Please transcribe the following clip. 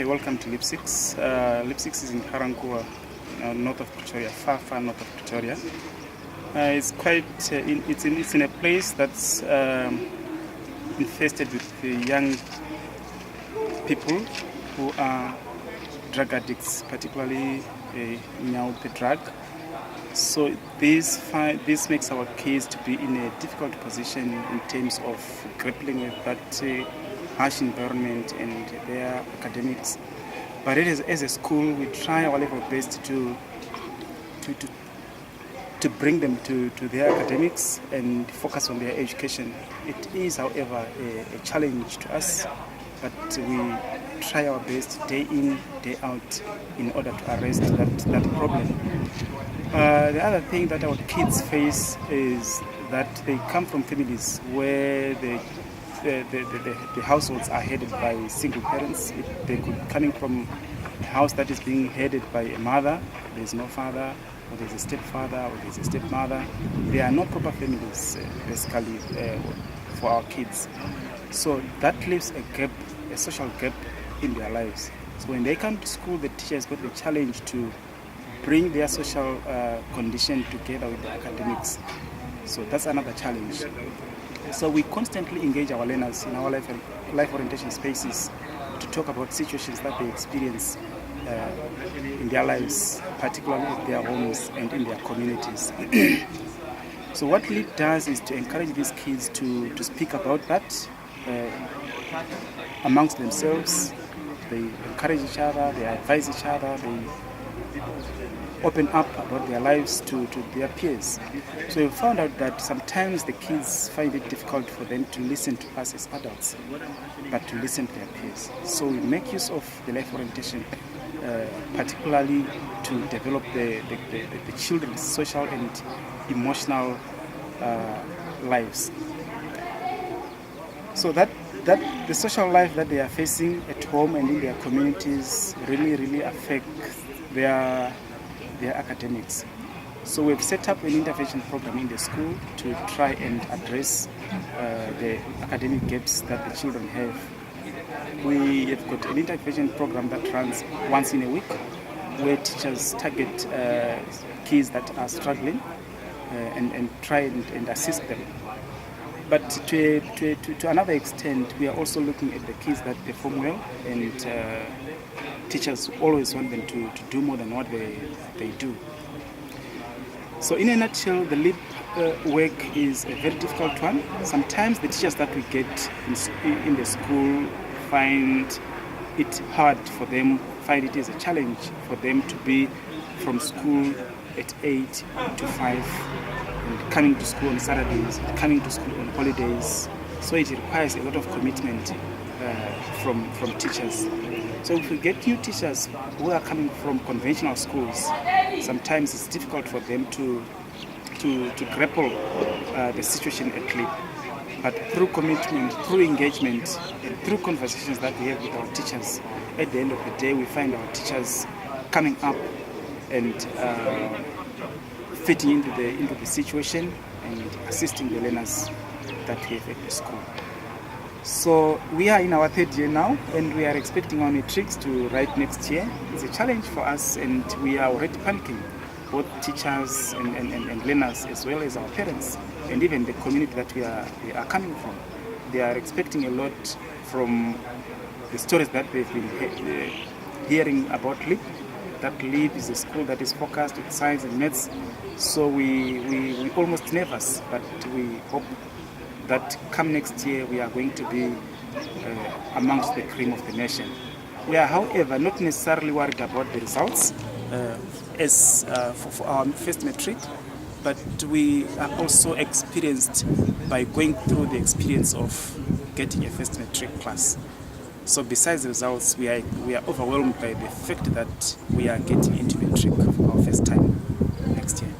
Okay, welcome to Lip 6. Lip 6 is in Ga-rankuwa, north of Pretoria, far north of Pretoria. It's quite, it's in a place that's infested with young people who are drug addicts, particularly the drug. So this makes our kids to be in a difficult position in terms of grappling with that harsh environment and their academics. But as a school, we try our level best to bring them to their academics and focus on their education. It is, however, a challenge to us, but we try our best day in, day out in order to arrest that problem. The other thing that our kids face is that they come from families where the households are headed by single parents. They could be coming from a house that is being headed by a mother, there's no father, or there's a stepfather, or there's a stepmother. There are no proper families, basically, for our kids. So that leaves a gap, a social gap in their lives. So when they come to school, the teachers got the challenge to bring their social condition together with the academics. So that's another challenge. So we constantly engage our learners in our life orientation spaces to talk about situations that they experience in their lives, particularly in their homes and in their communities. So what LEAD does is to encourage these kids to speak about that amongst themselves. They encourage each other, they advise each other, they open up about their lives to their peers. So we found out that sometimes the kids find it difficult for them to listen to us as adults, but to listen to their peers. So we make use of the life orientation, particularly to develop the children's social and emotional lives. So that the social life that they are facing at home and in their communities really affect their academics. So we've set up an intervention program in the school to try and address the academic gaps that the children have. We have got an intervention program that runs once in a week, where teachers target kids that are struggling and try and assist them. But to another extent, we are also looking at the kids that perform well, and teachers always want them to do more than what they do. So in a nutshell, the LEAD work is a very difficult one. Sometimes the teachers that we get in the school find it hard for them, find it as a challenge for them to be from school at 8 to 5, and coming to school on Saturdays, coming to school on holidays. So it requires a lot of commitment from teachers. So if we get new teachers who are coming from conventional schools, sometimes it's difficult for them to grapple the situation at LEAD. But through commitment, through engagement, and through conversations that we have with our teachers, at the end of the day, we find our teachers coming up and fitting into the situation and assisting the learners that we have at the school. So we are in our 3rd year now, and we are expecting our matrics to write next year. It's a challenge for us, and we are already panicking, both teachers and learners, as well as our parents, and even the community that we are coming from. They are expecting a lot from the stories that they've been hearing about LEAD. That LEAD is a school that is focused on science and maths. So we almost nervous, but we hope that come next year we are going to be amongst the cream of the nation. We are, however, not necessarily worried about the results as for our first matric, but we are also experienced by going through the experience of getting a first matric class. So besides the results, we are overwhelmed by the fact that we are getting into matric for our first time next year.